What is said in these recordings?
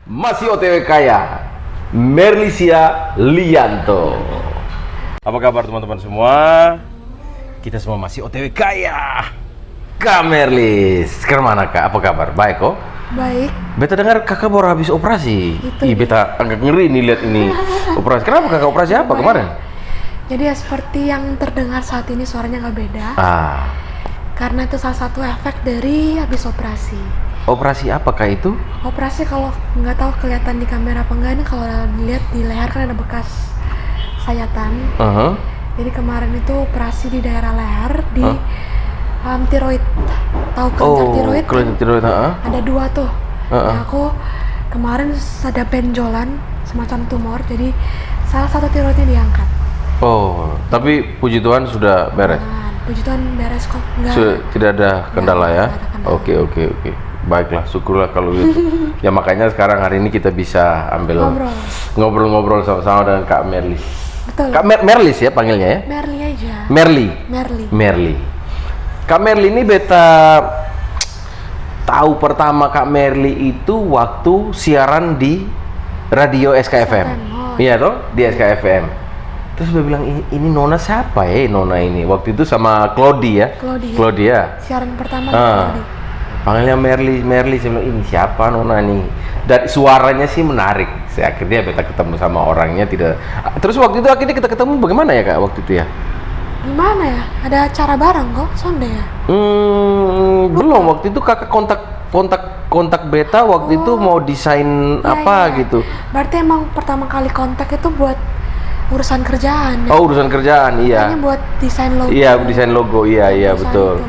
masih OTW kaya, Merlisia Lianto. Apa kabar teman-teman semua? Kita semua masih OTW kaya. Kak Merlis, kemana Kak? Apa kabar? Baik kok? Baik. Beta dengar kakak baru habis operasi. Ih, beta agak ngeri nih lihat ini operasi. Kenapa kakak operasi apa kemarin? Jadi ya seperti yang terdengar saat ini suaranya nggak beda. Karena itu salah satu efek dari habis operasi. Operasi apa kak itu? Operasi kalau nggak tahu kelihatan di kamera apa enggak, ini kalau dilihat di leher kan ada bekas sayatan. Jadi kemarin itu operasi di daerah leher di tiroid. Tahu kelenjar tiroid? Kelenjar tiroid, Ada dua tuh. Nah, aku kemarin ada benjolan semacam tumor, jadi salah satu tiroidnya diangkat. Oh, tapi puji Tuhan sudah beres. Puji Tuhan beres kok. Tidak ada kendala ya. Oke. Baiklah, syukurlah kalau gitu. Ya makanya sekarang hari ini kita bisa ambil ngobrol-ngobrol sama-sama dengan Kak Merlis. Betul. Kak Merlis ya panggilnya ya? Merli aja. Merli. Kak Merli ini beta tahu pertama Kak Merli itu waktu siaran di radio SKFM. Iya toh, di SKFM. Terus dia bilang ini Nona siapa ya Nona ini? Waktu itu sama Claudia. Siaran pertama Claudia. Panggilnya Merli, saya bilang ini siapa Nona nih? Dan suaranya sih menarik. Saya akhirnya beta ketemu sama orangnya tidak. Terus waktu itu akhirnya kita ketemu bagaimana ya Kak waktu itu ya? Gimana ya? Ada acara bareng kok, sonde ya? Belum, waktu itu kakak kontak beta waktu itu mau desain gitu. Berarti emang pertama kali kontak itu buat urusan kerjaan ya? Oh, urusan kerjaan, iya. Kayaknya buat desain logo. Iya, desain logo, iya betul.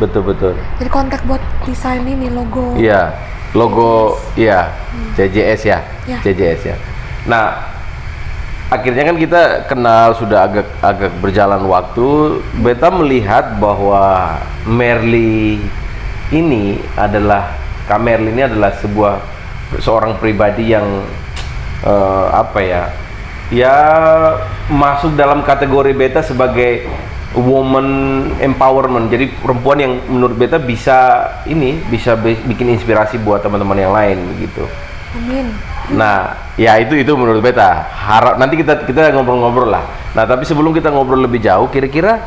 Betul. Jadi kontak buat desain ini logo. Iya, logo, iya, CJS ya, CJS ya. Nah, akhirnya kan kita kenal sudah agak berjalan waktu. Beta melihat bahwa Merli ini adalah Kak Merli ini adalah seorang pribadi yang ya masuk dalam kategori beta sebagai woman empowerment. Jadi perempuan yang menurut beta bisa bikin inspirasi buat teman-teman yang lain gitu. Amin. Nah, ya itu menurut beta. Harap nanti kita ngobrol-ngobrol lah. Nah, tapi sebelum kita ngobrol lebih jauh, kira-kira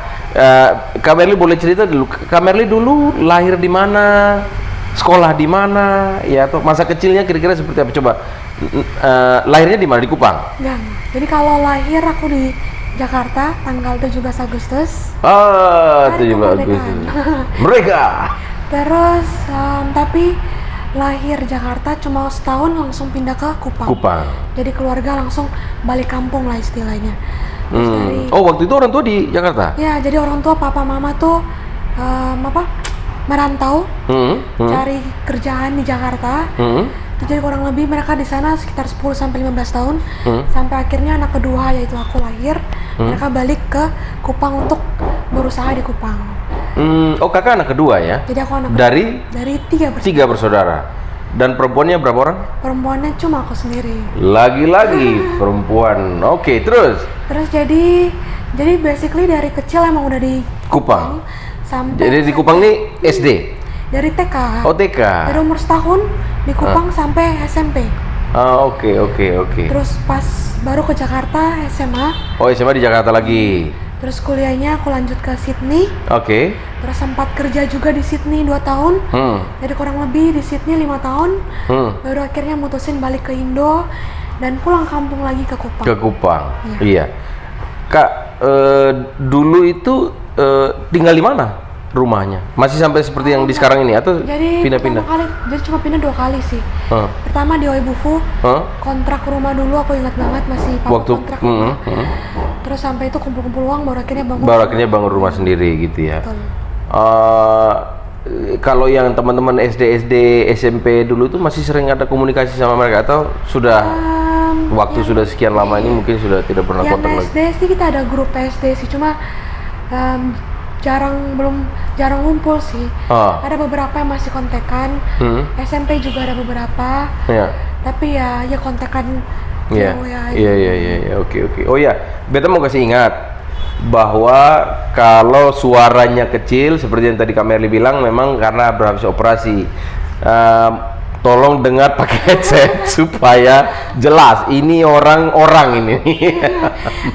Kak Merli boleh cerita dulu. Kak Merli dulu lahir di mana? Sekolah di mana? Ya, atau masa kecilnya kira-kira seperti apa? Coba. Lahirnya di mana? Di Kupang? Enggak. Jadi kalau lahir aku di Jakarta tanggal 17 Agustus. 17 Agustus. Mereka. Terus tapi lahir Jakarta cuma setahun langsung pindah ke Kupang. Jadi keluarga langsung balik kampung lah istilahnya. Waktu itu orang tua di Jakarta? Ya, jadi orang tua papa mama tuh merantau cari kerjaan di Jakarta. Jadi kurang lebih mereka di sana sekitar 10 sampai 15 tahun sampai akhirnya anak kedua yaitu aku lahir. Mereka balik ke Kupang untuk berusaha di Kupang. Kakak anak kedua ya? Jadi aku anak dari tiga bersaudara. Dan perempuannya berapa orang? Perempuannya cuma aku sendiri. Lagi-lagi perempuan. Oke, terus jadi basically dari kecil emang udah di Kupang. Jadi di Kupang nih SD? Dari TK. Oh, TK. Dari umur setahun di Kupang sampai SMP. Oke. Terus pas baru ke Jakarta SMA. Oh, SMA di Jakarta lagi. Terus kuliahnya aku lanjut ke Sydney. Oke. Terus sempat kerja juga di Sydney 2 tahun. Jadi kurang lebih di Sydney 5 tahun. Baru akhirnya mutusin balik ke Indo dan pulang kampung lagi ke Kupang. Ke Kupang. Iya. Kak, dulu itu tinggal di mana rumahnya? Masih sampai seperti yang di sekarang ini atau pindah-pindah? Jadi cuma pindah 2 kali sih. Pertama di Oebufu, kontrak rumah dulu aku ingat banget masih kontrak rumah. Terus sampai itu kumpul-kumpul uang baru akhirnya bangun rumah sendiri gitu ya. Kalau yang teman-teman SD, SMP dulu itu masih sering ada komunikasi sama mereka atau sudah sudah sekian lama ini mungkin sudah tidak pernah kontak lagi? SD kita ada grup SD sih, cuma jarang ngumpul sih. Ada beberapa yang masih kontekan. SMP juga ada beberapa. Tapi ya kontekan. Iya. Oke. Oh ya, beta mau kasih ingat bahwa kalau suaranya kecil seperti yang tadi Kak Merli bilang memang karena habis operasi. tolong dengar pakai headset supaya jelas ini orang-orang ini.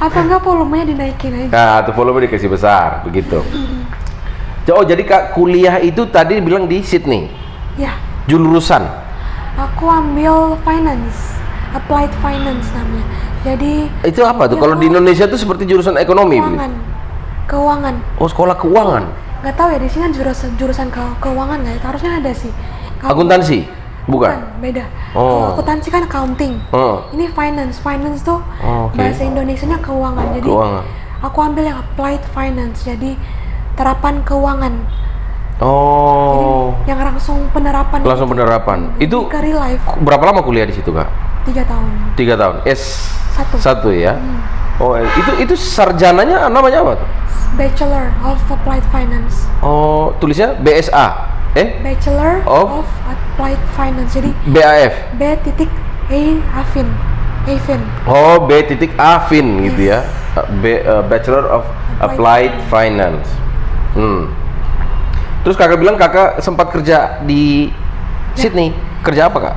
Atau enggak volumenya dinaikin aja. Nah, tuh volume dikasih besar, begitu. Oh, jadi Kak kuliah itu tadi bilang di Sydney? Ya. Jurusan? Aku ambil finance, applied finance namanya. Jadi itu apa tuh? ya Kalau di Indonesia tuh seperti jurusan ekonomi. Keuangan. Oh, sekolah keuangan. Nggak tahu ya di sini jurusan keuangan nggak ya? Harusnya ada sih. Akuntansi? Bukan, beda. Oh. Akuntansi kan accounting. Ini finance. Finance tuh bahasa Indonesianya keuangan. Jadi aku ambil yang applied finance. Jadi terapan keuangan. Oh. Jadi yang langsung penerapan. Langsung penerapan. Itu ke real life. Berapa lama kuliah di situ, Kak? 3 tahun. 3 tahun. S1 ya. Oh, itu sarjananya namanya apa tuh? Bachelor of Applied Finance. Oh, tulisnya BSA. Bachelor of Applied Finance. Jadi BAF. B.A.Fin. Oh, B.A.Fin gitu ya. Bachelor of Applied Finance. Terus kakak bilang kakak sempat kerja di Sydney. Kerja apa, Kak?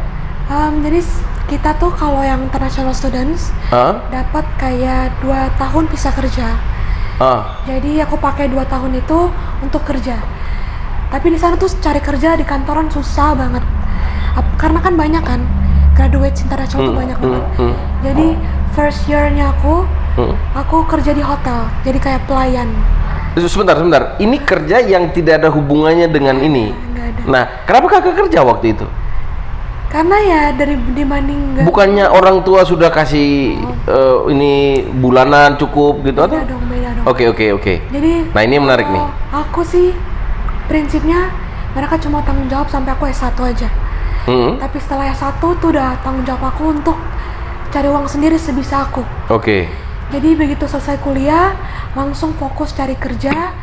Jadi kita tuh kalau yang international students dapat kayak 2 tahun bisa kerja. Jadi aku pakai 2 tahun itu untuk kerja. Tapi di sana tuh cari kerja di kantoran susah banget. Karena kan banyak kan graduates international tuh banyak banget. Jadi first year-nya aku kerja di hotel. Jadi kayak pelayan. Sebentar. Ini kerja yang tidak ada hubungannya dengan ini. Nggak ada. Nah, kenapa kakak kerja waktu itu? Karena ya dibanding bukannya orang tua sudah kasih ini bulanan cukup gitu atau? Beda dong. Oke. Jadi, nah ini menarik nih. Aku sih prinsipnya mereka cuma tanggung jawab sampai aku S1 aja. Tapi setelah S1 tuh udah tanggung jawab aku untuk cari uang sendiri sebisa aku. Jadi begitu selesai kuliah langsung fokus cari kerja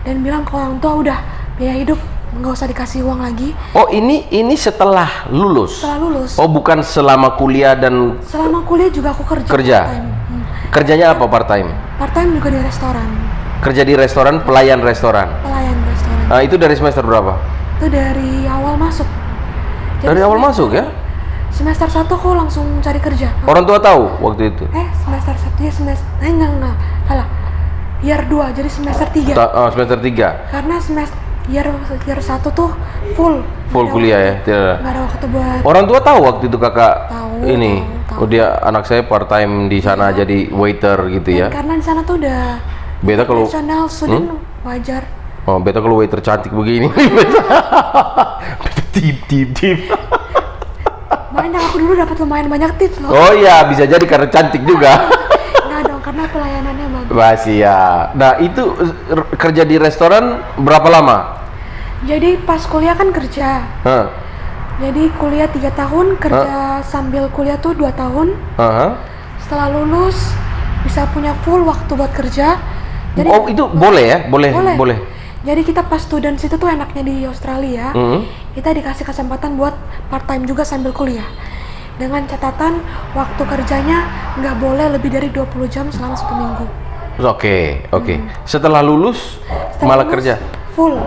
dan bilang ke orang tua udah biaya hidup nggak usah dikasih uang lagi. Oh, ini setelah lulus? Setelah lulus. Oh, bukan selama kuliah dan... Selama kuliah juga aku kerja. Kerjanya apa part time? Part time juga di restoran. Kerja di restoran, pelayan restoran? Pelayan restoran. Itu dari semester berapa? Itu dari awal masuk. Jadi dari awal masuk ya? Semester 1 aku langsung cari kerja. Orang tua tahu waktu itu? Semester 1 ya enggak. Salah. Year 2, jadi semester 3. Semester 3. Karena semester year 1 tuh full kuliah ya? Tidak. Nggak ada waktu buat. Orang tua tahu waktu itu kakak tahu. Oh, dia anak saya part time di sana jadi waiter gitu ya? Karena di sana tuh udah beta kalau national student wajar. Oh, beta kalau waiter cantik begini. Beta tip. Banyak, aku dulu dapat lumayan banyak tips loh. Oh iya, bisa jadi karena cantik juga. Nggak dong, karena pelayanannya bagus. Masih ya. Nah, itu kerja di restoran berapa lama? Jadi pas kuliah kan kerja. Jadi kuliah 3 tahun, kerja sambil kuliah tuh 2 tahun. Setelah lulus bisa punya full waktu buat kerja. Jadi, itu boleh ya? Boleh. Jadi kita pas students itu tuh enaknya di Australia, kita dikasih kesempatan buat part time juga sambil kuliah. Dengan catatan waktu kerjanya nggak boleh lebih dari 20 jam selama 1 minggu. Oke. Setelah lulus malah kerja? Full.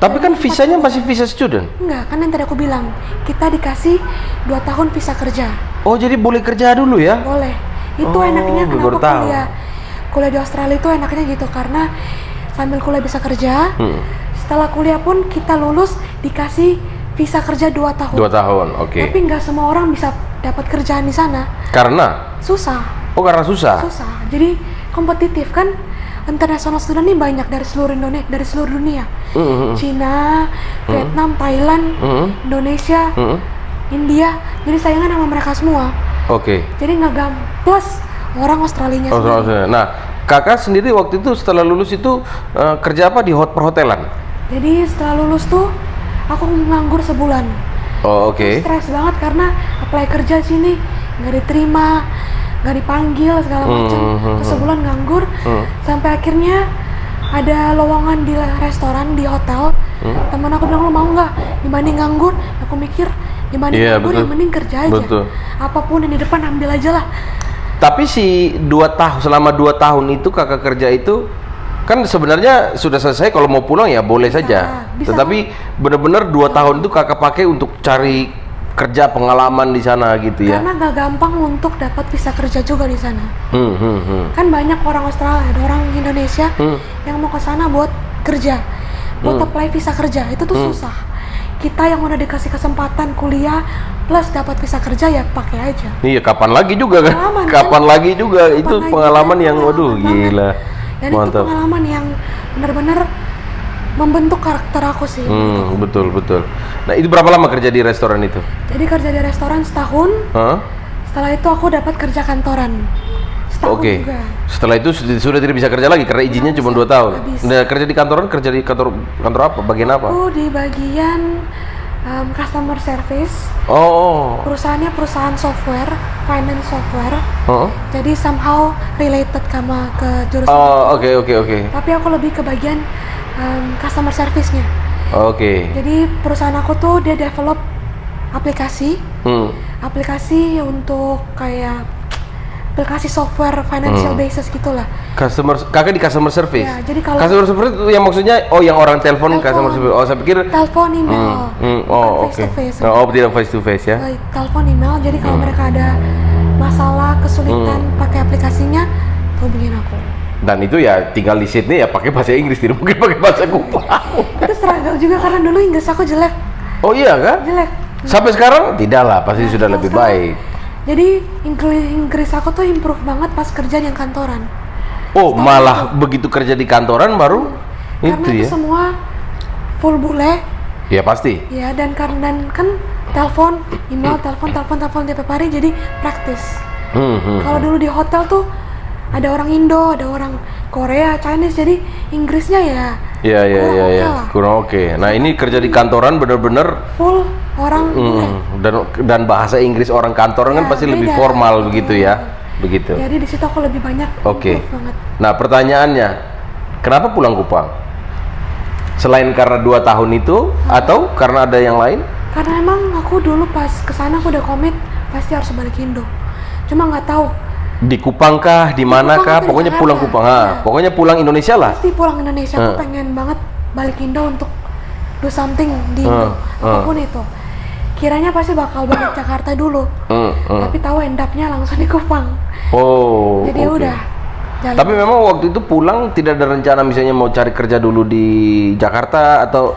Tapi kan visanya masih visa student? Enggak, kan yang tadi aku bilang, kita dikasih 2 tahun visa kerja. Oh, jadi boleh kerja dulu ya? Boleh. Itu enaknya kenapa kuliah di Australia itu enaknya gitu, karena sambil kuliah bisa kerja, setelah kuliah pun kita lulus dikasih visa kerja 2 tahun. 2 tahun, oke. Tapi nggak semua orang bisa dapat kerjaan di sana. Karena? Susah. Oh, karena susah? Susah. Jadi kompetitif kan, international student ini banyak dari seluruh dunia. Cina, Vietnam, Thailand, Indonesia, India. Jadi saingan sama mereka semua. Jadi nggak gampang. Plus orang Australianya sendiri. Nah, kakak sendiri waktu itu setelah lulus itu kerja apa di perhotelan? Jadi setelah lulus tuh aku nganggur sebulan. Stres banget karena apply kerja sini nggak diterima, nggak dipanggil segala macam. Terus sebulan nganggur sampai akhirnya ada lowongan di restoran di hotel. Temen aku bilang, lo mau nggak? Dibanding nganggur, aku mikir dibanding nganggur yang mending kerja aja. Apapun yang di depan ambil aja lah. Tapi selama 2 tahun itu kakak kerja itu kan sebenarnya sudah selesai, kalau mau pulang ya boleh saja. Tetapi benar-benar 2 tahun itu kakak pakai untuk cari kerja, pengalaman di sana gitu ya? Karena nggak gampang untuk dapat visa kerja juga di sana. Kan banyak orang Australia, ada orang Indonesia yang mau ke sana buat kerja, buat apply visa kerja, itu tuh susah. Kita yang udah dikasih kesempatan kuliah plus dapat visa kerja ya pakai aja. Iya, kapan lagi juga kan? Pengalaman, Kapan lagi juga, Kapan itu lagi, pengalaman kan? yang waduh Pengalaman banget. gila. Dan Mantap. itu pengalaman yang benar-benar membentuk karakter aku sih. Betul. Nah, itu berapa lama kerja di restoran itu? Jadi kerja di restoran setahun. Setelah itu aku dapat kerja kantoran. Setahun Oke. juga. Setelah itu sudah tidak bisa kerja lagi karena izinnya cuma 2 tahun. Nah, kerja di kantoran, kerja di kantor apa? Bagian apa? Aku di bagian customer service. Perusahaannya perusahaan software, finance software. Jadi somehow related sama ke jurusan. Oke. Tapi aku lebih ke bagian customer service-nya. Oke. Jadi perusahaan aku tuh dia develop aplikasi. Aplikasi untuk kayak aplikasi software financial basis gitulah. Kakak di customer service. Ya, jadi kalau customer service itu yang maksudnya yang orang telepon customer service. Saya pikir telepon, email. Oke. Tidak face to face ya. Telepon, email. Jadi kalau mereka ada masalah, kesulitan pakai aplikasinya, hubungin aku. Dan itu ya tinggal di Sydney ya pakai bahasa Inggris, tidak mungkin pakai bahasa Kupang. Itu struggle juga karena dulu Inggris aku jelek. Oh iya kan? Jelek. Sampai sekarang tidak lah, pasti sudah lebih baik. Jadi Inggris aku tuh improve banget pas kerja yang kantoran. Malah begitu kerja di kantoran baru karena itu ya? Semua full bule. Ya pasti. Ya dan kan telepon, email, telepon tiap hari jadi praktis. Kalau dulu di hotel tuh ada orang Indo, ada orang Korea, Chinese, jadi Inggrisnya ya. Kurang oke. Nah ini kerja di kantoran bener-bener full orang dan bahasa Inggris orang kantoran kan pasti lebih formal begitu ya, begitu. Jadi di situ aku lebih banyak improve banget. Nah pertanyaannya, kenapa pulang Kupang? Selain karena 2 tahun itu atau karena ada yang lain? Karena emang aku dulu pas kesana aku udah komit pasti harus balik Indo. Cuma nggak tahu. Di Kupang kah, di mana kah? Pokoknya pulang Kupang. Pokoknya pulang Indonesia lah. Pasti pulang Indonesia. Aku pengen banget balik Indo untuk do something di Indo, apapun itu. Kiranya pasti bakal balik Jakarta dulu. Tapi tahu end up-nya langsung di Kupang. Jadi udah. Jalan. Tapi memang waktu itu pulang tidak ada rencana misalnya mau cari kerja dulu di Jakarta atau?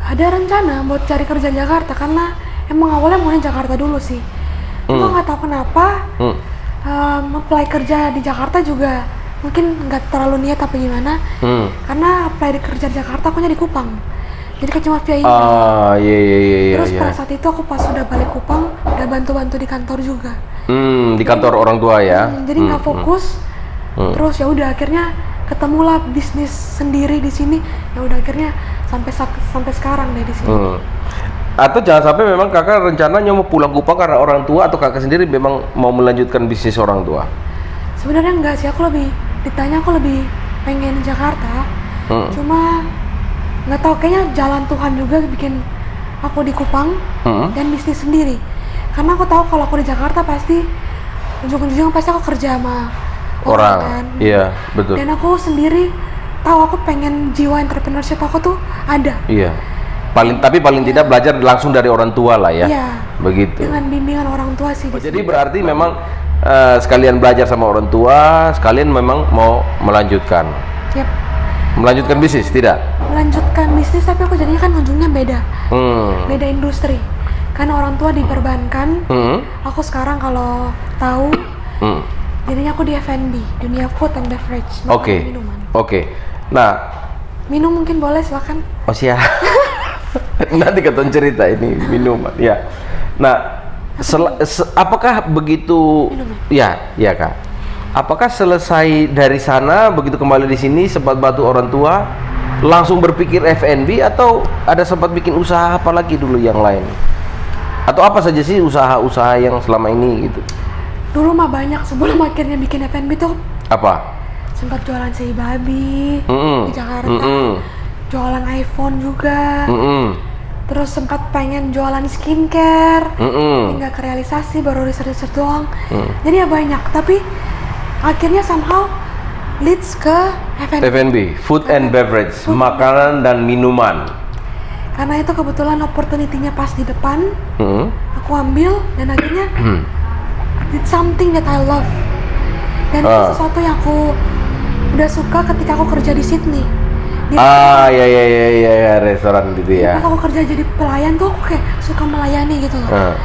Ada rencana buat cari kerja di Jakarta karena emang awalnya maunya Jakarta dulu sih. Cuma nggak tahu kenapa. Apply kerja di Jakarta juga mungkin nggak terlalu niat apa gimana, karena apply di kerja di Jakarta akunya di Kupang, jadi kan cuma via email. Terus pada saat itu aku pas sudah balik Kupang udah bantu-bantu di kantor juga. Di kantor orang tua ya. Jadi nggak fokus. Terus ya udah akhirnya ketemulah bisnis sendiri di sini. Ya udah akhirnya sampai sekarang deh di sini. Atau jangan sampai memang kakak rencananya mau pulang Kupang karena orang tua atau kakak sendiri memang mau melanjutkan bisnis orang tua? Sebenarnya enggak sih, aku lebih pengen di Jakarta. Cuma nggak tahu kayaknya jalan Tuhan juga bikin aku di Kupang dan bisnis sendiri. Karena aku tahu kalau aku di Jakarta pasti ujung-ujungnya pasti aku kerja sama orang kan. Iya, betul. Dan aku sendiri tahu aku pengen jiwa entrepreneurship aku tuh ada. Iya. Paling tidak belajar langsung dari orang tua lah ya. Iya. Begitu. Dengan bimbingan orang tua sih. Jadi berarti memang sekalian belajar sama orang tua, sekalian memang mau melanjutkan. Yep. Melanjutkan bisnis tidak? Melanjutkan bisnis tapi aku jadinya kan ujungnya beda. Beda industri. Karena orang tua di perbankan. Aku sekarang kalau tahu jadinya aku di F&B, dunia food and beverage. Minuman. Oke. Nah, minum mungkin boleh silakan. Oh siap. Nanti keton cerita ini minuman ya. Nah, apakah begitu? Ya kak. Apakah selesai dari sana begitu kembali di sini sempat bantu orang tua, langsung berpikir F&B atau ada sempat bikin usaha apa lagi dulu yang lain? Atau apa saja sih usaha-usaha yang selama ini gitu? Dulu mah banyak sebelum akhirnya bikin F&B tuh. Apa? Sempat jualan sei babi di Jakarta. Jualan iPhone juga. Terus sempat pengen jualan skincare, nggak kerealisasi, baru research doang. Jadi ya banyak, tapi akhirnya somehow leads ke F&B. Food and beverage, makanan dan minuman. Karena itu kebetulan opportunity-nya pas di depan, aku ambil dan akhirnya it's something that I love. Dan itu sesuatu yang aku udah suka ketika aku kerja di Sydney. Ya restoran gitu ya. Ketika aku kerja jadi pelayan tuh aku kayak suka melayani gitu loh.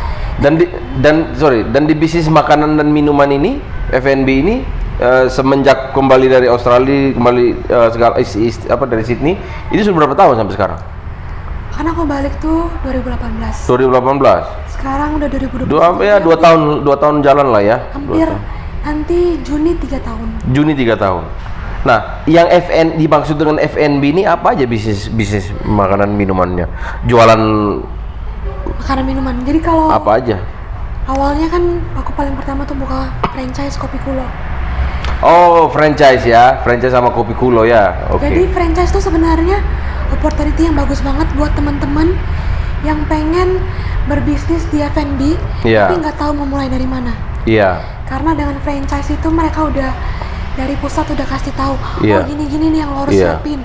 Dan di bisnis makanan dan minuman ini, F&B ini semenjak kembali dari Australia, dari Sydney, itu sudah berapa tahun sampai sekarang? Karena aku balik tuh 2018. 2018. Sekarang udah 2020. 2 tahun jalan lah ya. Hampir nanti Juni 3 tahun. Juni 3 tahun. Nah, yang dimaksud dengan F&B ini apa aja bisnis makanan minumannya? Jualan makanan minuman. Jadi kalau apa aja? Awalnya kan aku paling pertama tuh buka franchise Kopi Kulo. Oh, franchise ya. Franchise sama Kopi Kulo ya. Oke. Jadi franchise tuh sebenarnya opportunity yang bagus banget buat teman-teman yang pengen berbisnis di F&B tapi nggak tahu mau mulai dari mana. Iya. Karena dengan franchise itu mereka udah dari pusat udah kasih tahu, oh gini-gini nih yang lo harus siapin.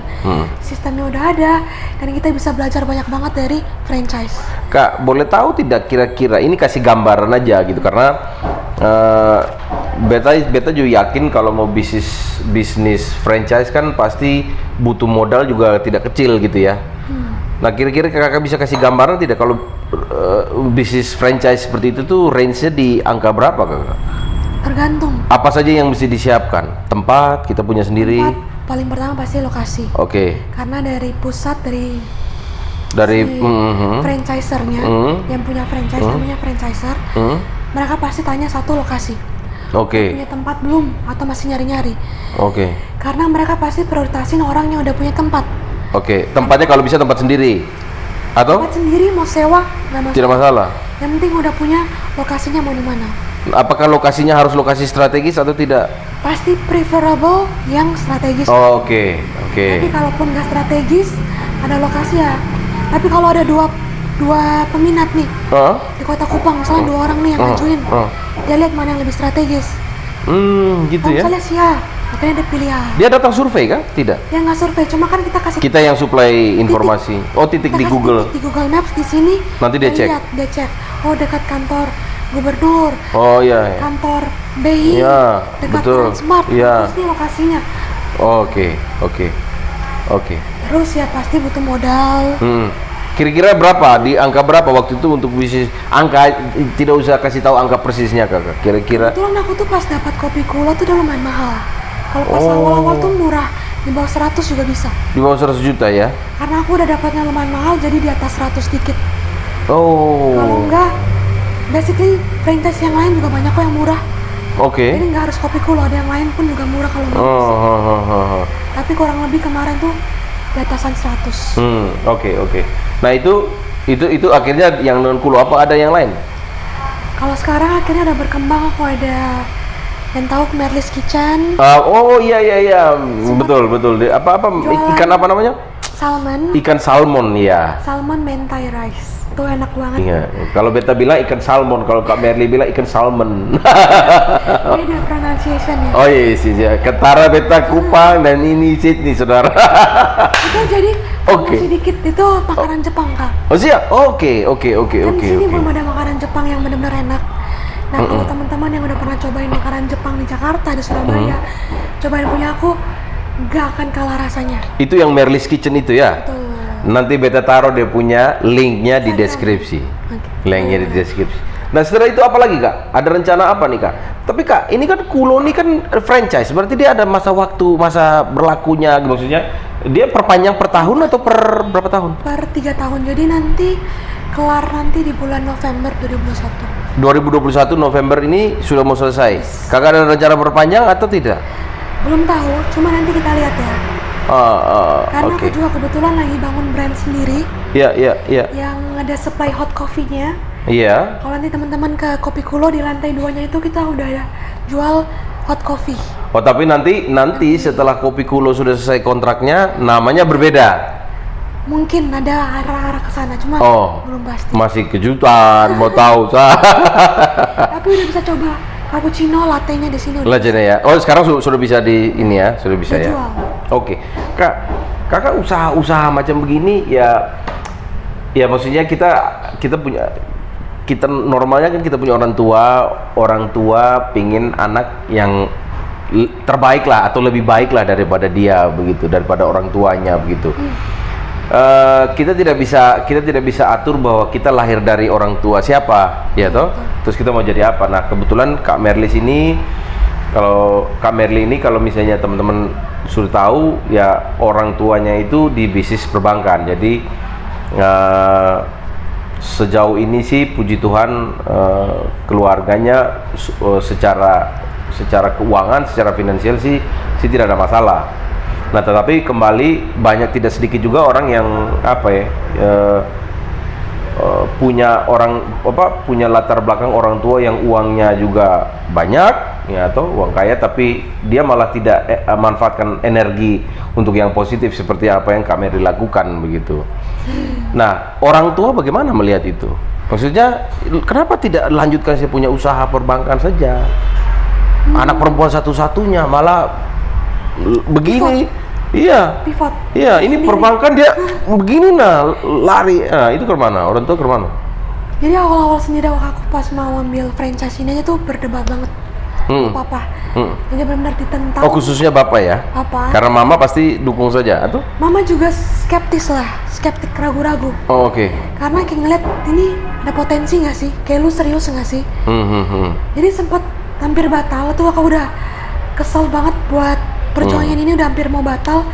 Sistemnya udah ada dan kita bisa belajar banyak banget dari franchise. Kak, boleh tahu tidak kira-kira ini kasih gambaran aja gitu karena beta juga yakin kalau mau bisnis franchise kan pasti butuh modal juga tidak kecil gitu ya. Nah, kira-kira kakak bisa kasih gambaran tidak kalau bisnis franchise seperti itu tuh range-nya di angka berapa kakak? Tergantung. Apa saja yang mesti disiapkan? Tempat kita punya sendiri. Tempat paling pertama pasti lokasi. Oke. Karena dari pusat dari franchisernya yang punya franchise namanya franchiser, mereka pasti tanya satu lokasi. Oke. Punya tempat belum atau masih nyari-nyari? Oke. Karena mereka pasti prioritasin orang yang udah punya tempat. Oke. Tempatnya kalau bisa tempat sendiri atau? Tempat sendiri mau sewa nggak masalah. Tidak masalah. Yang penting udah punya lokasinya mau di mana. Apakah lokasinya harus lokasi strategis atau tidak? Pasti preferable yang strategis. Oke. Tapi kalaupun nggak strategis, ada lokasi ya. Tapi kalau ada dua peminat nih di Kota Kupang, misalnya 2 orang nih yang ngajuin, dia lihat mana yang lebih strategis. Gitu ya. Misalnya makanya dia pilih ya. Dia datang survei kan? Tidak. Dia nggak survei, cuma kan kita kasih. Kita yang supply informasi. Titik di Google. Titik di Google Maps di sini. Nanti dia cek. Dia cek. Oh, dekat kantor gubernur. Oh iya. Kantor BI. Iya. Dekat Betul. Transmart. Iya. Terus nih lokasinya. Oke. Terus ya pasti butuh modal. Kira-kira berapa? Di angka berapa waktu itu untuk bisnis? Angka tidak usah kasih tahu angka persisnya kakak. Kira-kira. Kebetulan aku tuh pas dapat Kopi Kulo tuh udah lumayan mahal. Kalau pas awal-awal tuh murah, di bawah 100 juga bisa. Di bawah 100 juta ya? Karena aku udah dapatnya lumayan mahal, jadi di atas 100 dikit. Kalau enggak, basically franchise yang lain juga banyak kok yang murah. Oke. Jadi nggak harus Kopi Kulo, ada yang lain pun juga murah kalau mau. Tapi kurang lebih kemarin tuh di atasan 100. Oke. Nah itu akhirnya yang non Kulo apa ada yang lain? Kalau sekarang akhirnya udah berkembang, aku ada yang tahu Merlis Kitchen. Iya. Betul. Apa ikan apa namanya? Salmon. Ikan salmon ya. Salmon mentai rice. Tuh enak banget. Iya. Kalau beta bilang ikan salmon, kalau Kak Merli bilang ikan salmon. Beda pronunciation ya. Oh iya. Ketara beta Kupang dan ini Sydney, saudara. Itu jadi sedikit itu makanan Jepang, Kak. Oh siap. Oke. Di sini belum ada makanan Jepang yang benar-benar enak. Nah, kalau teman-teman yang udah pernah cobain makanan Jepang di Jakarta, di Surabaya, cobain punya aku, gak akan kalah rasanya. Itu yang Merlis Kitchen itu ya? Betul. Nanti beta taruh dia punya linknya di deskripsi. Linknya di deskripsi. Nah setelah itu apa lagi kak? Ada rencana apa nih kak? Tapi kak, ini kan Kulo ini kan franchise, berarti dia ada masa berlakunya, maksudnya dia perpanjang per tahun atau per berapa tahun? Per 3 tahun, jadi nanti kelar nanti di bulan November 2021. 2021 November ini sudah mau selesai. Kakak ada rencana perpanjang atau tidak? Belum tahu, cuma nanti kita lihat ya. Karena aku juga kebetulan lagi bangun brand sendiri. Iya. Yang ada supply hot coffee-nya. Iya. Kalau nanti teman-teman ke Kopi Kulo di lantai 2-nya itu kita udah ada jual hot coffee. Oh, tapi nanti setelah Kopi Kulo sudah selesai kontraknya, namanya berbeda. Mungkin ada arah-arah ke sana, cuma belum pasti. Masih kejutan, mau tahu. Tapi udah bisa coba cappuccino latte-nya di sini. Latte-nya ya. Oh, sekarang sudah bisa di ini ya, sudah bisa ya. Jual. Oke. Kakak usaha-usaha macam begini ya Ya maksudnya kita punya, kita normalnya kan kita punya orang tua pingin anak yang terbaik lah atau lebih baik lah daripada dia begitu, daripada orang tuanya begitu. Kita tidak bisa atur bahwa kita lahir dari orang tua siapa, ya toh. Terus kita mau jadi apa? Nah kebetulan Kak Merlis ini, kalau misalnya teman-teman sudah tahu ya, orang tuanya itu di bisnis perbankan. Jadi sejauh ini sih puji Tuhan keluarganya secara keuangan, secara finansial sih tidak ada masalah. Nah tetapi kembali banyak tidak sedikit juga orang yang punya latar belakang orang tua yang uangnya juga banyak ya, atau uang kaya, tapi dia malah tidak manfaatkan energi untuk yang positif seperti apa yang Kak Mary lakukan begitu. Nah orang tua bagaimana melihat itu? Maksudnya kenapa tidak lanjutkan saya punya usaha perbankan saja? Anak perempuan satu-satunya malah begini. Iya. Pivot. Iya, ini perbankan dia begini lari. Nah, itu ke mana? Orang tua ke mana? Jadi awal-awal sendiri aku pas mau ambil franchise ini aja tuh berdebat banget sama papa. Jadi benar-benar ditentang. Oh, khususnya bapak ya? Papa. Karena mama pasti dukung saja, atau? Mama juga skeptis, ragu-ragu. Oh, oke. Karena kayak ngeliat ini ada potensi nggak sih? Kayak lu serius nggak sih? Jadi sempat hampir batal tuh, aku udah kesel banget buat perjuangan ini udah hampir mau batal.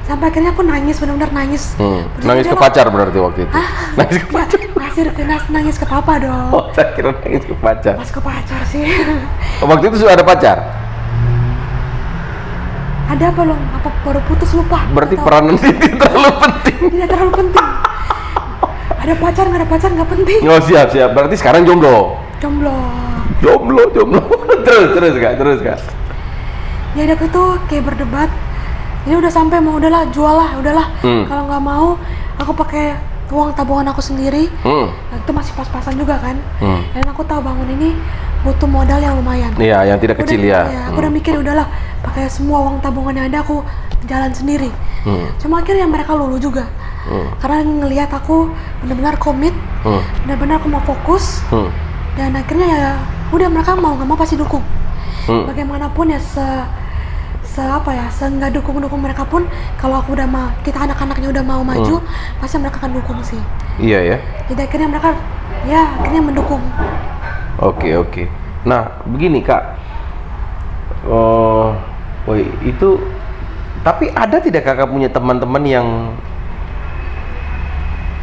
Sampai akhirnya aku nangis, benar-benar nangis. Nangis ke pacar berarti waktu itu? Nangis ke pacar? Nangis ke papa dong. Oh, saya kira nangis ke pacar. Pas ke pacar sih. Waktu itu sudah ada pacar? Ada apa belum? Apa baru putus, lupa. Berarti peranan itu terlalu penting. Tidak terlalu penting. Ada pacar, nggak ada pacar nggak penting. Oh, siap. Berarti sekarang jomblo? Jomblo. Terus kak. Ya udah itu kayak berdebat. Jadi udah sampai mau udahlah, jual lah, udahlah. Kalau nggak mau, aku pakai uang tabungan aku sendiri. Nah, itu masih pas-pasan juga kan. Dan aku tahu bangun ini butuh modal yang lumayan. Iya, yang tidak kecil ya. Aku udah mikir udahlah, pakai semua uang tabungan yang ada aku jalan sendiri. Cuma akhirnya mereka lulu juga. Karena ngelihat aku benar-benar komit, benar-benar aku mau fokus. Dan akhirnya ya udah, mereka mau nggak mau pasti dukung. Bagaimanapun ya nggak dukung mereka pun, kalau aku udah kita anak-anaknya udah mau maju, pasti mereka akan dukung sih. Iya ya. Jadi akhirnya mereka akhirnya mendukung. Oke. Nah begini kak, itu tapi ada tidak kakak punya teman-teman yang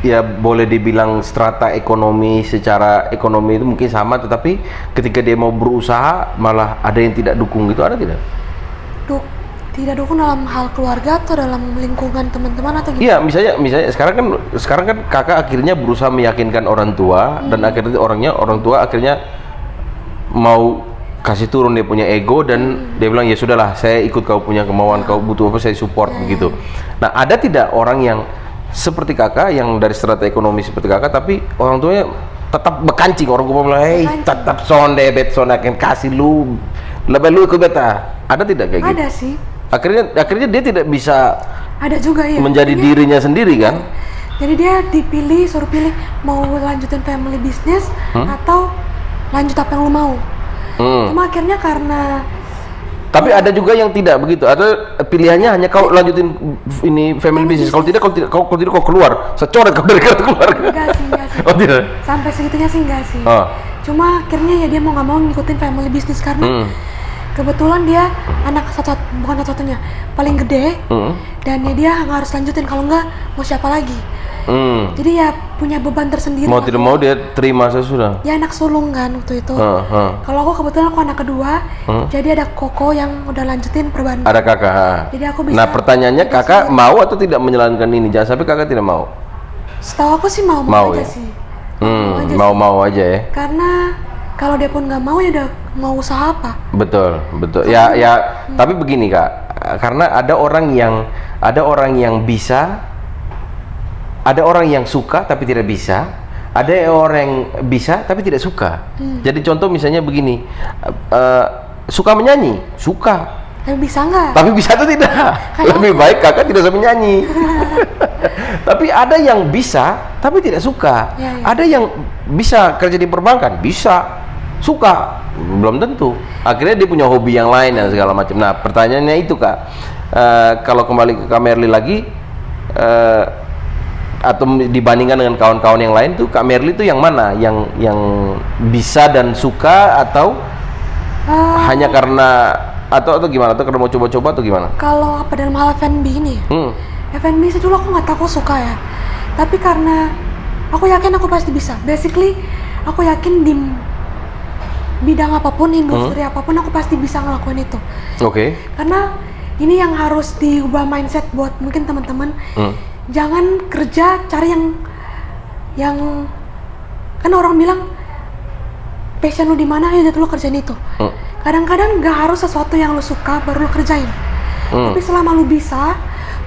ya boleh dibilang strata ekonomi, secara ekonomi itu mungkin sama, tetapi ketika dia mau berusaha malah ada yang tidak dukung gitu, ada tidak? Tidak dukung dalam hal keluarga atau dalam lingkungan teman-teman atau gitu? Iya, misalnya sekarang kan kakak akhirnya berusaha meyakinkan orang tua, dan akhirnya orang tua akhirnya mau kasih turun dia punya ego, dan dia bilang ya sudahlah, saya ikut kau punya kemauan, kau butuh apa saya support begitu. Nah ada tidak orang yang seperti kakak, yang dari strata ekonomi seperti kakak, tapi orang tuanya tetap bekancing, orang tua bilang hey tetap sonde akan kasih lu lebih lu ke beta, ada tidak kayak gitu? Ada sih. Akhirnya dia tidak bisa ada juga ya menjadi dirinya sendiri kan. Jadi dia suruh pilih mau lanjutin family business atau lanjut apa yang lu mau. Cuma akhirnya karena tapi ada juga yang tidak begitu, ada pilihannya hanya kau lanjutin ini family business, kalau tidak kau keluar, secoret kau dari kartu keluarga. Enggak sih. Oh tidak? Sampai segitunya sih enggak sih. Cuma akhirnya ya dia mau nggak mau ngikutin family business karena kebetulan dia bukan satu-satunya, paling gede, dan ya dia nggak harus lanjutin, kalau nggak mau siapa lagi. Jadi ya punya beban tersendiri. Mau tidak mau dia terima sesudah. Dia anak sulung kan waktu itu. Kalau aku kebetulan aku anak kedua, jadi ada koko yang udah lanjutin perbankan. Ada kakak. Jadi aku bisa. Nah pertanyaannya kakak mau atau tidak menjalankan ini? Jangan sampai kakak tidak mau. Setahu aku sih mau aja ya? sih. Mau aja ya. Karena kalau dia pun nggak mau ya udah mau usaha apa? Betul. Ya. Tapi begini kak, karena ada orang yang bisa, ada orang yang suka tapi tidak bisa, ada orang yang bisa tapi tidak suka. Jadi contoh misalnya begini, suka menyanyi, suka, Tapi bisa nggak? Tapi bisa atau tidak? Lebih baik kakak tidak usah menyanyi. Tapi ada yang bisa, tapi tidak suka. Ya. Ada yang bisa kerja di perbankan, bisa, suka, belum tentu. Akhirnya dia punya hobi yang lain dan segala macam. Nah, pertanyaannya itu kak, kalau kembali ke Kak Merly lagi, atau dibandingkan dengan kawan-kawan yang lain tuh, Kak Merly tuh yang mana? Yang bisa dan suka, atau hanya karena atau gimana? Atau karena mau coba-coba atau gimana? Kalau apa dalam hal F&B ini? F&B sih dulu aku nggak tahu aku suka ya. Tapi karena aku yakin aku pasti bisa. Basically, aku yakin di bidang apapun, industri apapun, aku pasti bisa ngelakuin itu. Oke. Karena ini yang harus diubah mindset buat mungkin teman-teman. Jangan kerja cari yang kan orang bilang passion lu di mana, ya lu kerjain itu. Kadang-kadang nggak harus sesuatu yang lu suka baru lu kerjain. Tapi selama lu bisa,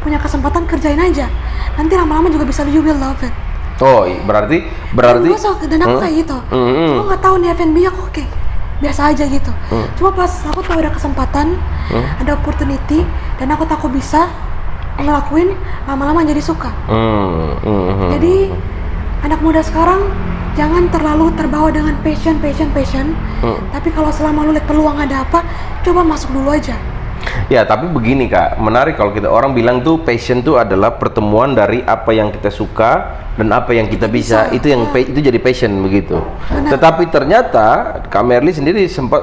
punya kesempatan, kerjain aja. Nanti lama-lama juga bisa, you will love it. Oh, berarti dan aku kayak gitu. Aku nggak tahu nih F&B, aku kayak biasa aja gitu. Cuma pas aku tahu ada kesempatan, ada opportunity, dan aku tahu aku bisa ngelakuin, lama-lama jadi suka. Jadi anak muda sekarang jangan terlalu terbawa dengan passion. Tapi kalau selama lu lihat peluang ada apa, coba masuk dulu aja. Ya, tapi begini kak, menarik kalau kita orang bilang tuh passion tuh adalah pertemuan dari apa yang kita suka dan apa yang kita bisa. Itu yang itu jadi passion begitu. Benar. Tetapi ternyata Kak Merly sendiri sempat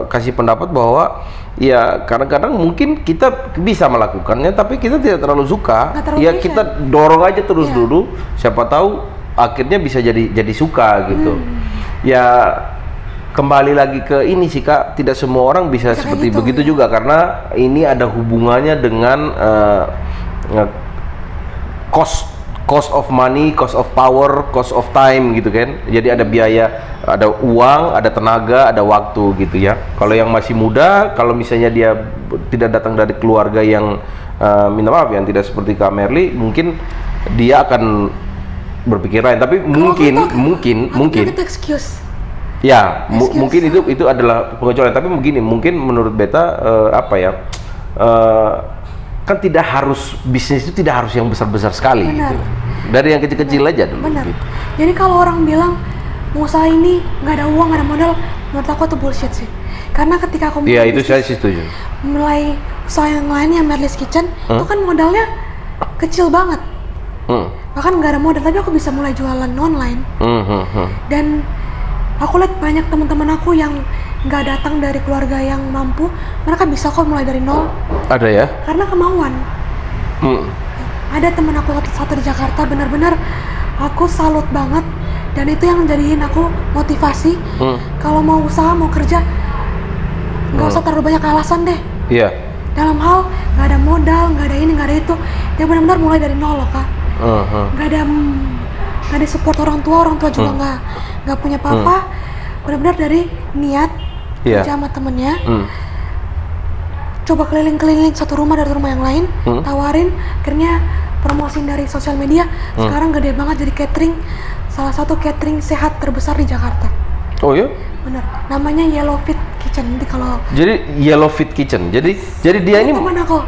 kasih pendapat bahwa ya kadang-kadang mungkin kita bisa melakukannya, tapi kita tidak terlalu suka. Ya passion. Kita dorong aja terus dulu. Siapa tahu akhirnya bisa jadi suka gitu. Ya kembali lagi ke ini sih kak, tidak semua orang bisa seperti gitu, begitu juga, karena ini ada hubungannya dengan cost of money, cost of power, cost of time gitu kan. Jadi ada biaya, ada uang, ada tenaga, ada waktu gitu ya. Kalau yang masih muda, kalau misalnya dia tidak datang dari keluarga yang minta maaf yang tidak seperti Kak Merly, mungkin dia akan berpikir lain. Tapi mungkin itu excuse. Ya, mungkin itu adalah pengecualian. Tapi begini, mungkin menurut beta kan tidak harus, bisnis itu tidak harus yang besar-besar sekali. Gitu. Dari yang kecil-kecil aja dulu. Benar. Gitu. Jadi kalau orang bilang mau usaha ini nggak ada uang, nggak ada modal, menurut aku itu bullshit sih. Karena ketika aku itu saya setuju. Mulai usaha yang lainnya, Merly's Kitchen, itu kan modalnya kecil banget. Bahkan nggak ada modal, tapi aku bisa mulai jualan online. Dan aku lihat banyak teman-teman aku yang nggak datang dari keluarga yang mampu, mereka bisa kok mulai dari nol. Ada ya? Karena kemauan. Ada teman aku satu di Jakarta, benar-benar aku salut banget, dan itu yang jadiin aku motivasi. Kalau mau usaha, mau kerja, nggak usah terlalu banyak alasan deh. Iya. Dalam hal nggak ada modal, nggak ada ini, nggak ada itu, dia benar-benar mulai dari nol loh kak. Nggak ada support orang tua juga nggak punya apa-apa, benar-benar dari niat kerja sama temennya, coba keliling-keliling satu rumah dari rumah yang lain, tawarin, akhirnya promosiin dari sosial media. Sekarang gede banget jadi catering, salah satu catering sehat terbesar di Jakarta. Oh ya? Bener, namanya Yellow Fit Kitchen. Jadi Yellow Fit Kitchen, jadi dia ini teman aku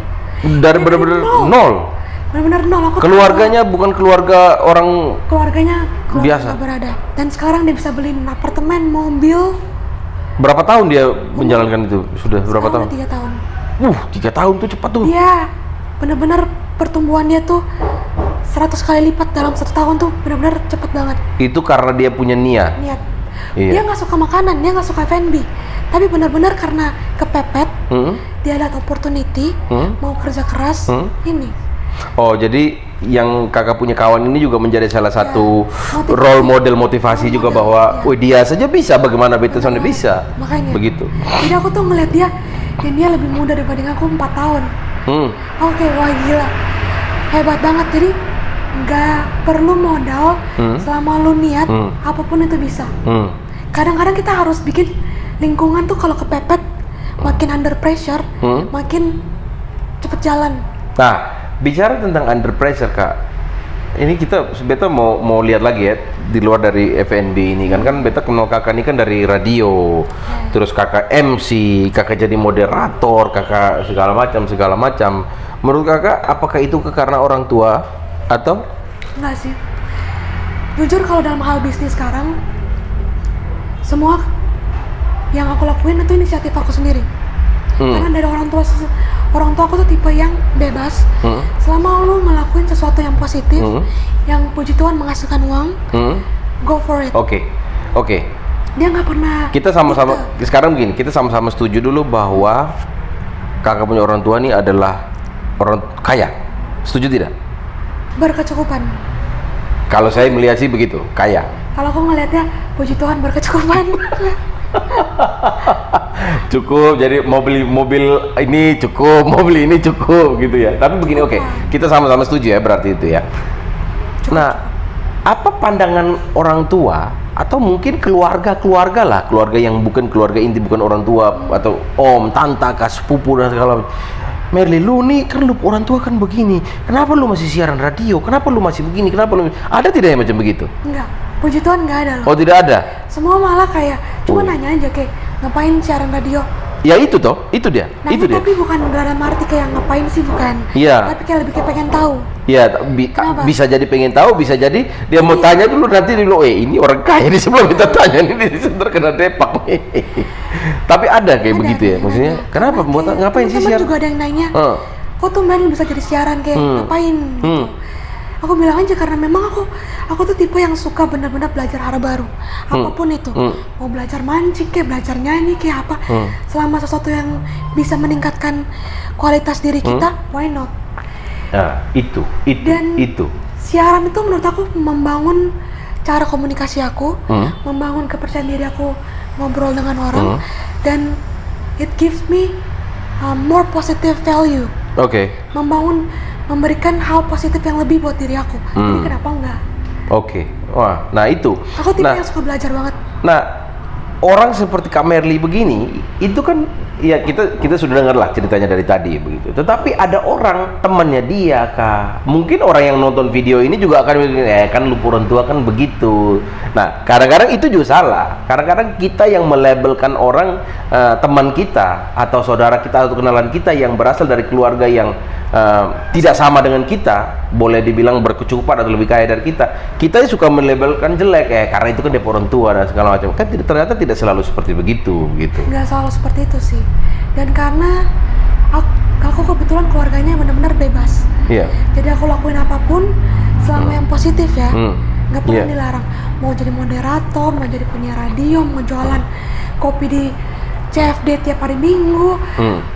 dari bener-bener nol. Benar-benar nol. Keluarganya bukan keluarga orang, keluarga biasa berada, dan sekarang dia bisa beliin apartemen, mobil. Berapa tahun dia menjalankan itu? Sudah berapa tahun? 3 tahun. 3 tahun tuh cepat tuh. Iya, benar-benar pertumbuhan dia tuh 100 kali lipat dalam 1 tahun tuh, benar-benar cepet banget. Itu karena dia punya niat. Dia nggak suka makanan, dia nggak suka F&B, tapi benar-benar karena kepepet, dia lihat opportunity, mau kerja keras, ini. Oh, jadi yang kakak punya kawan ini juga menjadi salah satu role model motivasi juga bahwa, dia saja bisa, bagaimana beta sana bisa. Makanya. Begitu. Jadi aku tuh ngeliat dia, dan dia lebih muda dibanding aku 4 tahun. Oke, wah gila, hebat banget. Jadi nggak perlu modal, selama lu niat, apapun itu bisa. Kadang-kadang kita harus bikin lingkungan tuh kalau kepepet, makin under pressure, makin cepet jalan. Nah, bicara tentang under pressure kak, ini beta mau lihat lagi ya di luar dari FNB ini kan beta kenal kakak ini kan dari radio, terus kakak MC, kakak jadi moderator, kakak segala macam. Menurut kakak apakah itu karena orang tua atau? Enggak sih. Jujur kalau dalam hal bisnis sekarang, semua yang aku lakuin itu inisiatif aku sendiri. Karena dari orang tua aku tuh tipe yang bebas. Selama lu ngelakuin sesuatu yang positif, yang puji Tuhan menghasilkan uang, go for it. Oke. Dia nggak pernah. Kita sama-sama sekarang begini, kita sama-sama setuju dulu bahwa kakak punya orang tua ini adalah orang kaya. Setuju tidak? Berkecukupan. Kalau saya melihat sih begitu, kaya. Kalau aku ngelihatnya, puji Tuhan berkecukupan. Cukup, jadi mau beli mobil ini cukup, mau beli ini cukup gitu ya. Tapi begini, oke, kita sama-sama setuju ya berarti itu ya. Nah, apa pandangan orang tua atau mungkin keluarga lah, keluarga yang bukan keluarga inti, bukan orang tua atau om, tante, sepupu dan segala macam. Merly, lu nih kan lu orang tua kan begini, kenapa lu masih siaran radio, kenapa lu masih begini, kenapa lu ada tidak yang macam begitu? Enggak, puji Tuhan nggak ada loh. Oh, tidak ada? Semua malah kayak cuma nanya aja kayak ngapain siaran radio. Ya itu toh, itu dia. Nah, itu dia. Tapi bukan dalam arti kayak ngapain sih, bukan. Iya. Tapi kayak lebih kayak pengen tahu. Iya, bisa jadi pengen tahu, bisa jadi dia mau tanya dulu nanti dulu, ini orang kaya nih sebelum kita tanya ini terkena depak nih. Tapi ada kayak begitu ya, maksudnya. Kenapa buat ngapain sih siaran? Juga ada yang nanya, kok tuh main bisa jadi siaran kayak ngapain? Gitu. Aku bilang aja karena memang aku tuh tipe yang suka benar-benar belajar hal baru, apapun itu. Mau belajar mancing kayak belajar nyanyi kayak apa, selama sesuatu yang bisa meningkatkan kualitas diri kita, why not? Nah, itu. Siaran itu menurut aku membangun cara komunikasi aku, membangun kepercayaan diri aku ngobrol dengan orang, dan it gives me more positive value. Oke. Memberikan hal positif yang lebih buat diri aku. Jadi kenapa enggak? Oke. Wah, nah itu. Aku tipe yang suka belajar banget. Nah, orang seperti Kak Merly begini, itu kan ya kita sudah dengar lah ceritanya dari tadi begitu. Tetapi ada orang temannya dia, Kak. Mungkin orang yang nonton video ini juga akan bilang, kan lu orang tua kan begitu. Nah, kadang-kadang itu juga salah. Kadang-kadang kita yang melabelkan orang teman kita atau saudara kita atau kenalan kita yang berasal dari keluarga yang tidak sama dengan kita, boleh dibilang berkecukupan atau lebih kaya dari kita suka melabelkan jelek karena itu kan dia orang tua dan segala macam. Kan ternyata tidak selalu seperti begitu gitu. Nggak selalu seperti itu sih. Dan karena aku kebetulan keluarganya benar-benar bebas. Iya. Jadi aku lakuin apapun selama yang positif ya. Nggak pernah dilarang. Mau jadi moderator, mau jadi penyiar radio, mau jualan kopi di CFD tiap hari Minggu,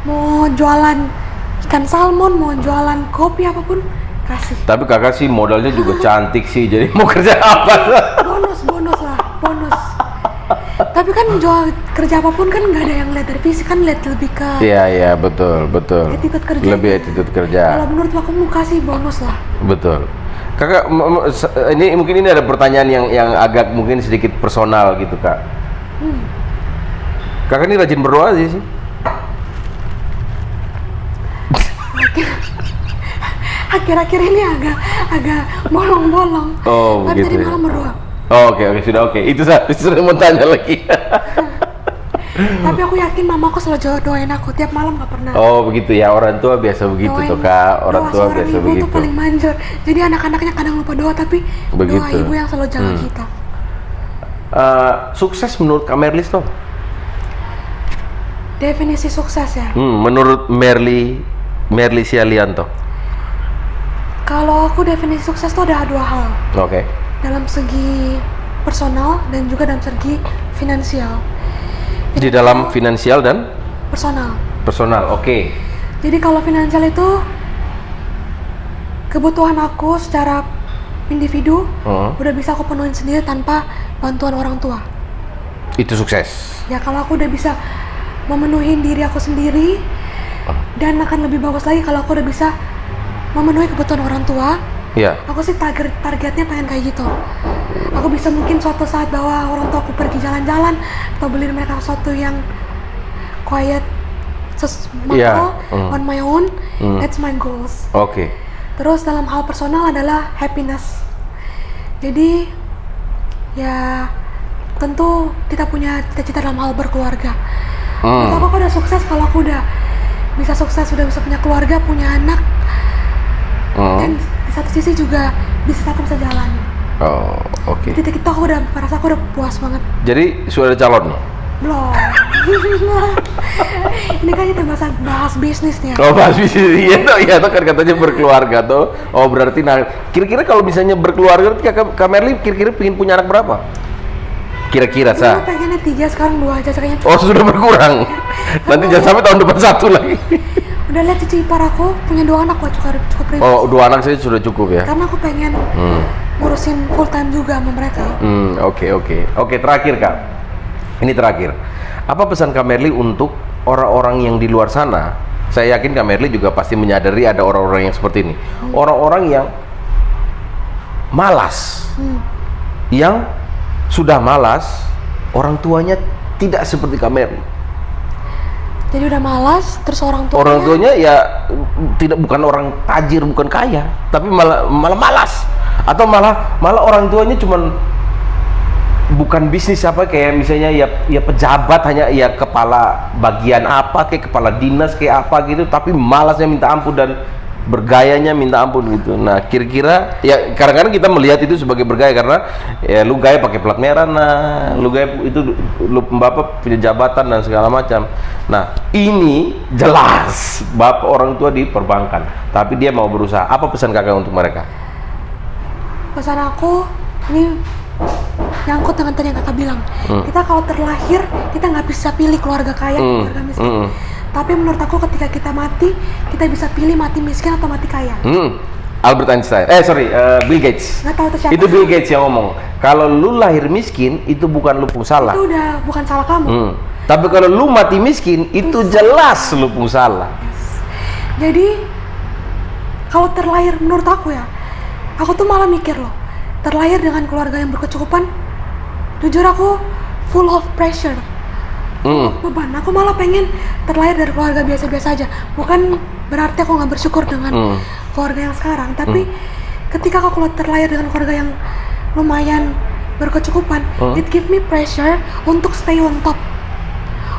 mau jualan ikan salmon, mau jualan kopi apapun kasih. Tapi kakak sih modalnya juga cantik sih, jadi mau kerja apa? bonus lah. Tapi kan jual kerja apapun kan nggak ada yang lihat dari fisik, kan lihat lebih ke iya betul attitude kerja. Lebih attitude kerja. Kalau menurut aku mau kasih bonus lah. Betul. Kakak, ini ada pertanyaan yang agak mungkin sedikit personal gitu, Kak. Kakak ini rajin berdoa sih. Akhir-akhir ini agak bolong-bolong. Oh, tapi begitu. tadi malam berdoa. Oh, oke, sudah oke. Itu sudah mau tanya lagi. Tapi aku yakin mamaku selalu doain aku tiap malam, nggak pernah. Oh, begitu ya, orang tua biasa begitu tuh, Kak. Orang tua biasa ibu begitu. Tuh paling manjur. Jadi anak-anaknya kadang lupa doa, tapi begitu. Doa ibu yang selalu jaga kita. Sukses menurut Kak Merly toh? Definisi sukses ya? Menurut Merly Sialianto. Kalau aku definisi sukses tuh ada dua hal. Oke. Dalam segi personal dan juga dalam segi finansial. Di dalam finansial dan personal, oke. Jadi kalau finansial itu kebutuhan aku secara individu udah bisa aku penuhin sendiri tanpa bantuan orang tua. Itu sukses. Ya kalau aku udah bisa memenuhi diri aku sendiri, dan akan lebih bagus lagi kalau aku udah bisa memenuhi kebutuhan orang tua. Iya. Aku sih targetnya pengen kayak gitu. Aku bisa mungkin suatu saat bawa orang tua aku pergi jalan-jalan atau beliin mereka sesuatu yang quiet, on my own. That's my goals. Oke. Terus dalam hal personal adalah happiness. Jadi ya tentu kita punya cita-cita dalam hal berkeluarga. Aku udah sukses kalau aku udah bisa sukses, udah bisa punya keluarga, punya anak. Dan di satu sisi juga bisnis aku bisa jalan. Oh, oke. Di titik itu aku udah merasa aku udah puas banget. Jadi sudah ada calon nih? Belum. Ini kan kita bahas bisnisnya. Oh, bahas bisnis. Iya tuh kan katanya berkeluarga tuh. Oh, berarti kira-kira kalau misalnya berkeluarga Kak Merly kira-kira pengen punya anak berapa? Kira-kira Aku pengennya 3, sekarang 2 aja kayaknya. Oh, sudah berkurang. Nanti jangan sampai tahun depan 1 lagi. Udah lihat cici ipar aku punya 2 anak kok, cukup privilege. Oh, 2 anak saja sudah cukup ya? Karena aku pengen ngurusin full time juga sama mereka. Oke, terakhir Kak. Ini terakhir. Apa pesan Kak Merly untuk orang-orang yang di luar sana? Saya yakin Kak Merly juga pasti menyadari ada orang-orang yang seperti ini. Orang-orang yang malas. Yang sudah malas, orang tuanya tidak seperti Kak Merly. Jadi udah malas, terus orang tuanya ya bukan orang tajir, bukan kaya, tapi malah malas. Atau malah orang tuanya cuman bukan bisnis apa, kayak misalnya ya pejabat, hanya ya kepala bagian apa, kayak kepala dinas kayak apa gitu, tapi malasnya minta ampun dan bergayanya minta ampun gitu. Nah, kira-kira ya kadang-kadang kita melihat itu sebagai bergaya karena ya lu gaya pakai plat merah, nah lu gaya itu lu bapak punya jabatan dan segala macam. Nah, ini jelas bapak orang tua di perbankan, tapi dia mau berusaha. Apa pesan kakak untuk mereka? Pesan aku ini nyangkut dengan tadi yang kakak bilang. Kita kalau terlahir kita nggak bisa pilih keluarga kaya, keluarga miskin. Tapi menurut aku ketika kita mati, kita bisa pilih mati miskin atau mati kaya. Albert Einstein, Bill Gates. Nggak tahu itu siapa. Itu Bill Gates yang ngomong. Kalau lu lahir miskin, itu bukan lu pun salah. Itu udah bukan salah kamu. Tapi kalau lu mati miskin, itu jelas lu pun salah. Yes. Jadi kalau terlahir menurut aku ya, aku tuh malah mikir loh, terlahir dengan keluarga yang berkecukupan, jujur aku full of pressure. Beban. Aku malah pengen terlahir dari keluarga biasa-biasa aja. Bukan berarti aku nggak bersyukur dengan keluarga yang sekarang, tapi ketika aku terlahir dengan keluarga yang lumayan berkecukupan, it give me pressure untuk stay on top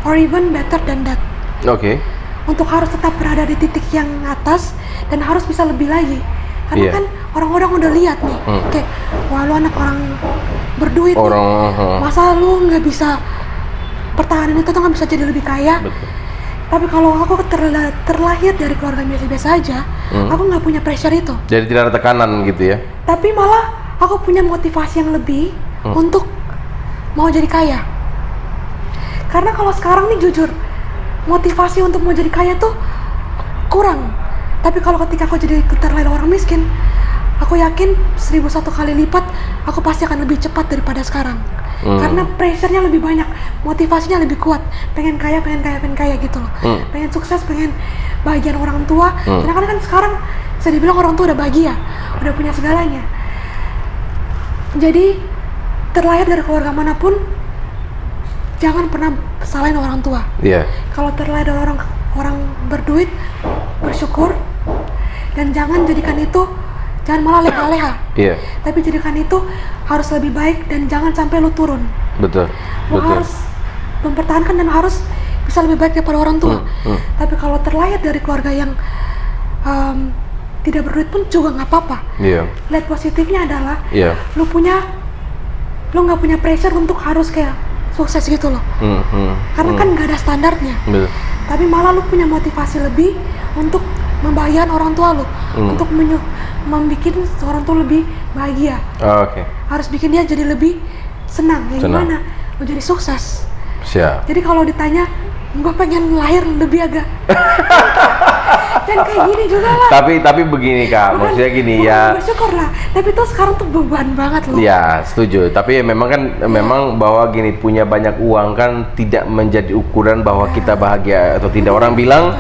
or even better than that. Untuk harus tetap berada di titik yang atas dan harus bisa lebih lagi. Karena kan orang-orang udah lihat nih, kayak wah lu anak orang berduit nih, masa lu nggak bisa pertahanan itu tuh nggak bisa jadi lebih kaya. Betul. Tapi kalau aku terlahir dari keluarga biasa-biasa aja, aku nggak punya pressure itu. Jadi tidak ada tekanan gitu ya? Tapi malah aku punya motivasi yang lebih untuk mau jadi kaya. Karena kalau sekarang nih jujur, motivasi untuk mau jadi kaya tuh kurang. Tapi kalau ketika aku jadi terlahir orang miskin, aku yakin 1001 kali lipat aku pasti akan lebih cepat daripada sekarang. Karena pressure-nya lebih banyak, motivasinya lebih kuat, pengen kaya gitu loh. Pengen sukses, pengen bahagian orang tua. Karena kan sekarang bisa dibilang orang tua udah bahagia, udah punya segalanya. Jadi terlahir dari keluarga manapun, jangan pernah salahin orang tua. Kalau terlahir dari orang berduit, bersyukur, dan jangan jadikan itu, jangan malah leha-leha. Tapi jadikan itu harus lebih baik dan jangan sampai lu turun. Betul. Lu harus mempertahankan dan harus bisa lebih baik daripada orang tua. Tapi kalau terlahir dari keluarga yang tidak berduit pun juga nggak apa-apa. Lihat positifnya adalah lu nggak punya pressure untuk harus kayak sukses gitu loh. Karena kan nggak ada standarnya. Tapi malah lu punya motivasi lebih untuk membahagiakan orang tua lu, untuk membuat orang tua lebih bahagia. Harus bikin dia jadi lebih senang. Gimana? Mau jadi sukses. Siap. Jadi kalau ditanya, gue pengen lahir lebih agak dan kayak gini juga lah. Tapi begini Kak, maksudnya gini ya. Bersyukur lah. Tapi tuh sekarang tuh beban banget loh. Ya setuju. Tapi memang kan memang bahwa gini, punya banyak uang kan tidak menjadi ukuran bahwa kita bahagia atau tidak. Orang bilang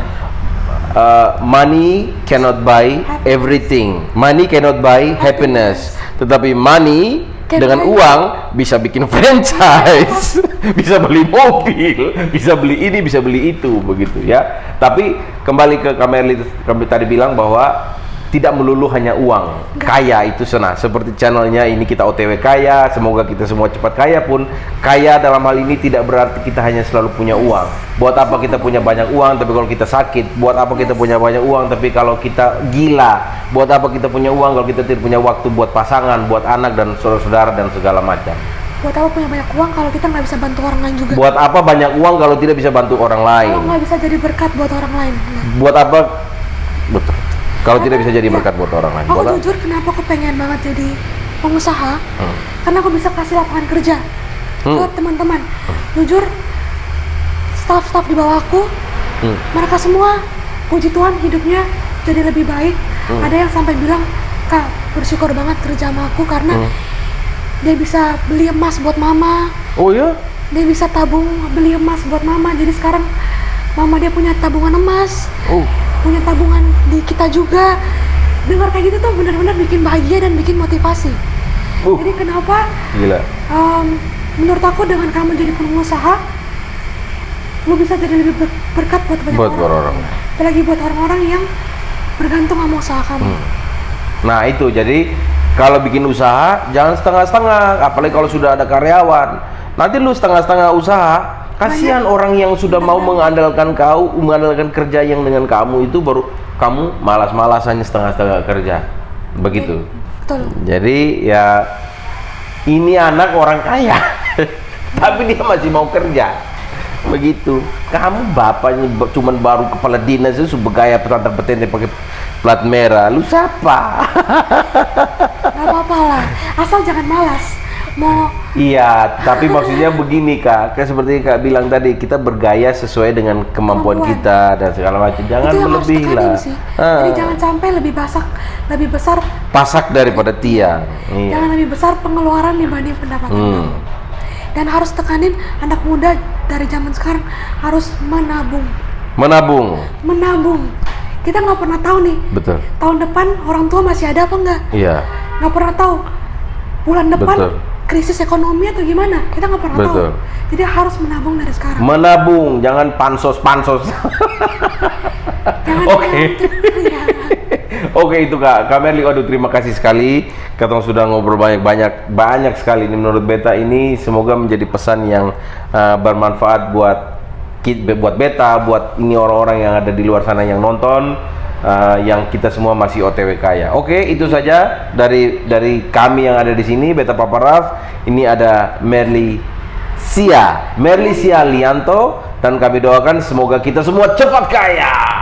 money cannot buy everything. Money cannot buy happiness. Tetapi money dengan uang bisa bikin franchise, bisa beli mobil, bisa beli ini, bisa beli itu, begitu ya. Tapi kembali ke Kak Merly, kami tadi bilang bahwa tidak melulu hanya uang. Kaya itu senang. Seperti channelnya ini kita OTW kaya, semoga kita semua cepat kaya pun. Kaya dalam hal ini tidak berarti kita hanya selalu punya uang. Buat apa kita punya banyak uang tapi kalau kita sakit? Buat apa kita punya banyak uang tapi kalau kita gila? Buat apa kita punya uang kalau kita tidak punya waktu buat pasangan, buat anak dan saudara-saudara dan segala macam? Buat apa punya banyak uang kalau kita nggak bisa bantu orang lain juga? Buat apa banyak uang kalau tidak bisa bantu orang lain? Kalau nggak bisa jadi berkat buat orang lain. Buat apa? Betul. Kalau tidak bisa jadi berkat buat orang lain. Aku jujur kenapa aku pengen banget jadi pengusaha? Karena aku bisa kasih lapangan kerja buat teman-teman. Jujur, staff-staff di bawah aku, mereka semua, puji Tuhan hidupnya jadi lebih baik. Ada yang sampai bilang, Kak, bersyukur banget kerja sama aku karena dia bisa beli emas buat mama. Oh ya? Dia bisa tabung beli emas buat mama. Jadi sekarang mama dia punya tabungan emas. Punya tabungan di kita juga. Dengar kayak gitu tuh benar-benar bikin bahagia dan bikin motivasi. Jadi kenapa? Gila. Menurut aku dengan kamu jadi pengusaha, lu bisa jadi lebih berkat buat banyak orang. Apalagi buat orang-orang yang bergantung sama usaha kamu. Nah itu, jadi kalau bikin usaha jangan setengah-setengah, apalagi kalau sudah ada karyawan. Nanti lu setengah-setengah usaha, kasihan orang yang sudah mau mengandalkan kerja yang dengan kamu itu, baru kamu malas-malasannya setengah-setengah kerja. Begitu. Betul. Jadi ya ini anak orang kaya tapi dia masih mau kerja. Begitu. Kamu bapaknya cuman baru kepala dinas itu bergaya petante-petente pakai plat merah. Lu siapa? Gak apa-apa lah, asal jangan malas. Iya, tapi maksudnya begini Kak, kayak seperti Kak bilang tadi, kita bergaya sesuai dengan kemampuan kita dan segala macam. Jangan berlebih lah. Jadi jangan sampai lebih besar pasak daripada tiang. Jangan lebih besar pengeluaran dibanding pendapatan. Dan harus tekanin anak muda dari zaman sekarang harus menabung. Kita nggak pernah tahu nih. Betul. Tahun depan orang tua masih ada apa enggak? Iya. Nggak pernah tahu. Bulan depan krisis ekonomi atau gimana? Kita nggak pernah tahu. Jadi harus menabung dari sekarang. Menabung, jangan pansos. Oke, itu Kak Merly. Waduh, terima kasih sekali. Kita sudah ngobrol banyak sekali ini. Menurut Beta ini semoga menjadi pesan yang bermanfaat buat Beta, buat ini orang-orang yang ada di luar sana yang nonton, yang kita semua masih OTW kaya. Oke, itu saja dari kami yang ada di sini, Beta Paparaf. Ini ada Merly Sia Lianto, dan kami doakan semoga kita semua cepat kaya.